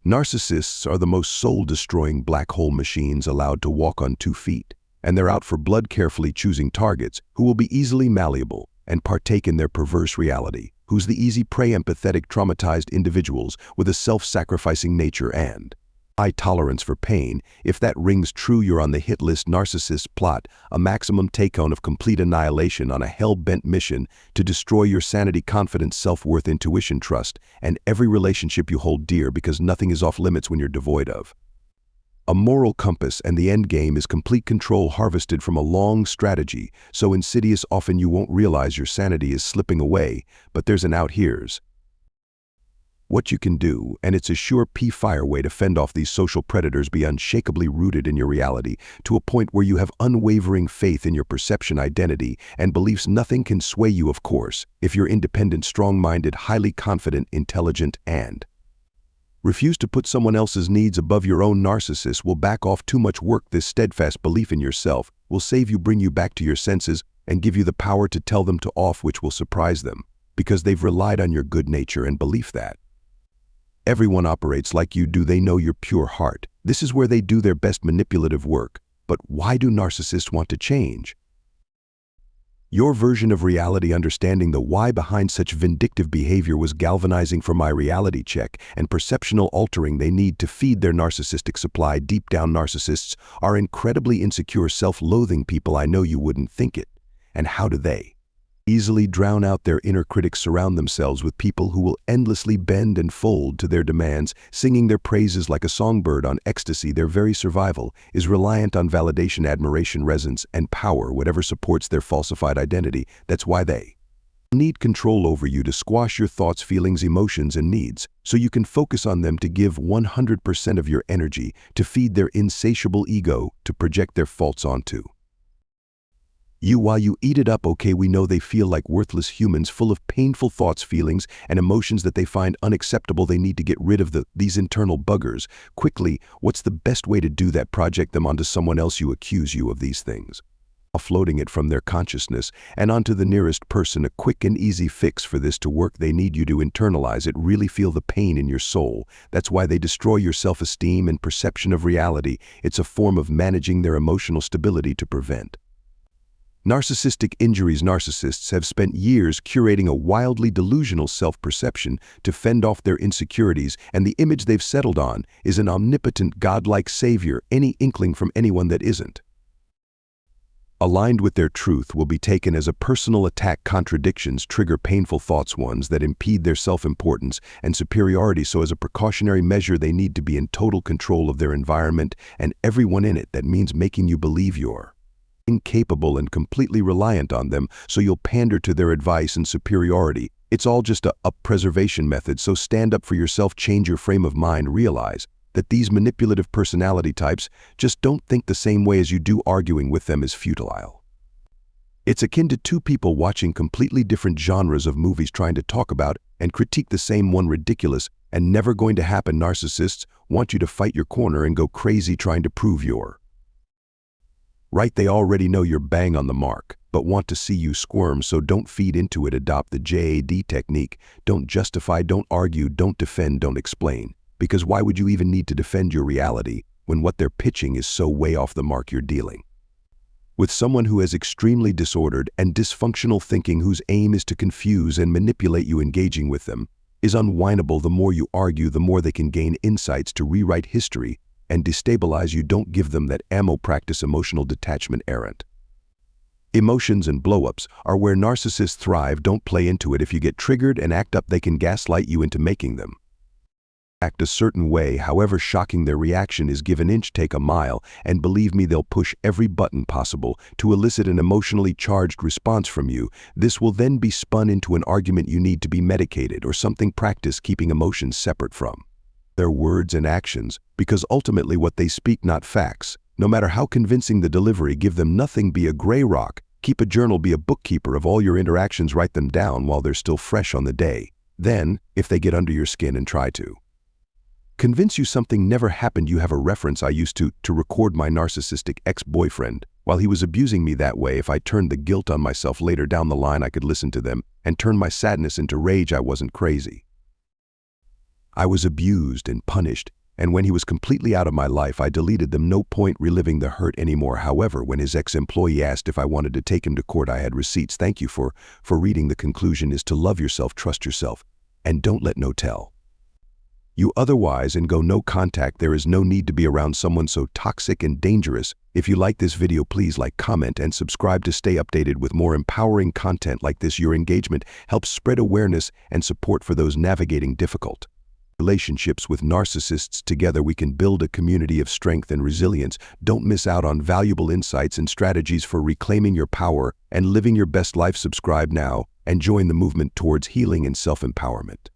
Narcissists are the most soul-destroying black hole machines allowed to walk on 2 feet, and they're out for blood, carefully choosing targets who will be easily malleable and partake in their perverse reality, who's the easy prey, empathetic, traumatized individuals with a self-sacrificing nature and high tolerance for pain. If that rings true, you're on the hit list. Narcissists plot a maximum take-on of complete annihilation on a hell-bent mission to destroy your sanity, confidence, self-worth, intuition, trust, and every relationship you hold dear, because nothing is off-limits when you're devoid of a moral compass, and the end game is complete control harvested from a long strategy, so insidious often you won't realize your sanity is slipping away. But there's an out. Here's what you can do, and it's a sure-fire way to fend off these social predators. Be unshakably rooted in your reality to a point where you have unwavering faith in your perception, identity, and beliefs. Nothing can sway you, of course, if you're independent, strong-minded, highly confident, intelligent, and refuse to put someone else's needs above your own. Narcissists will back off too much work. This steadfast belief in yourself will save you, bring you back to your senses, and give you the power to tell them to off, which will surprise them, because they've relied on your good nature and belief that everyone operates like you do. They know your pure heart. This is where they do their best manipulative work. But why do narcissists want to change your version of reality? Understanding the why behind such vindictive behavior was galvanizing for my reality check and perceptional altering they need to feed their narcissistic supply. Deep down, narcissists are incredibly insecure, self-loathing people. I know you wouldn't think it. And how do they easily drown out their inner critics? Surround themselves with people who will endlessly bend and fold to their demands, singing their praises like a songbird on ecstasy. Their very survival is reliant on validation, admiration, resonance, and power, whatever supports their falsified identity. That's why they need control over you, to squash your thoughts, feelings, emotions, and needs, so you can focus on them, to give 100% of your energy, to feed their insatiable ego, to project their faults onto you while you eat it up. Okay, we know they feel like worthless humans, full of painful thoughts, feelings, and emotions that they find unacceptable. They need to get rid of these internal buggers quickly. What's the best way to do that? Project them onto someone else who accuse you of these things, offloading it from their consciousness and onto the nearest person. A quick and easy fix for this to work: they need you to internalize it, really feel the pain in your soul. That's why they destroy your self-esteem and perception of reality. It's a form of managing their emotional stability to prevent narcissistic injuries. Narcissists have spent years curating a wildly delusional self-perception to fend off their insecurities, and the image they've settled on is an omnipotent, godlike savior. Any inkling from anyone that isn't aligned with their truth will be taken as a personal attack. Contradictions trigger painful thoughts, ones that impede their self-importance and superiority. So as a precautionary measure, they need to be in total control of their environment and everyone in it. That means making you believe you're incapable and completely reliant on them, so you'll pander to their advice and superiority. It's all just a preservation method. So stand up for yourself, change your frame of mind, realize that these manipulative personality types just don't think the same way as you do. Arguing with them is futile. It's akin to two people watching completely different genres of movies, trying to talk about and critique the same one. Ridiculous and never going to happen. Narcissists want you to fight your corner and go crazy trying to prove you're right. They already know you're bang on the mark, but want to see you squirm, so don't feed into it. Adopt the JAD technique. Don't justify, don't argue, don't defend, don't explain. Because why would you even need to defend your reality when what they're pitching is so way off the mark? You're dealing with someone who has extremely disordered and dysfunctional thinking, whose aim is to confuse and manipulate you. Engaging with them is unwinnable. The more you argue, the more they can gain insights to rewrite history and destabilize you. Don't give them that ammo. Practice emotional detachment. Errant emotions and blow-ups are where narcissists thrive. Don't play into it. If you get triggered and act up, they can gaslight you into making them act a certain way, however shocking their reaction is. Give an inch, take a mile, and believe me, they'll push every button possible to elicit an emotionally charged response from you. This will then be spun into an argument. You need to be medicated or something. Practice keeping emotions separate from their words and actions, because ultimately what they speak, not facts. No matter how convincing the delivery, give them nothing. Be a gray rock. Keep a journal. Be a bookkeeper of all your interactions. Write them down while they're still fresh on the day. Then, if they get under your skin and try to convince you something never happened, you have a reference. I used to record my narcissistic ex-boyfriend while he was abusing me that way. If I turned the guilt on myself later down the line, I could listen to them and turn my sadness into rage. I wasn't crazy. I was abused and punished, and when he was completely out of my life, I deleted them. No point reliving the hurt anymore. However, when his ex-employee asked if I wanted to take him to court, I had receipts. Thank you for reading. The conclusion is to love yourself, trust yourself, and don't let no tell you otherwise, and go no contact. There is no need to be around someone so toxic and dangerous. If you like this video, please like, comment, and subscribe to stay updated with more empowering content like this. Your engagement helps spread awareness and support for those navigating difficult relationships with narcissists. Together we can build a community of strength and resilience. Don't miss out on valuable insights and strategies for reclaiming your power and living your best life. Subscribe now and join the movement towards healing and self-empowerment.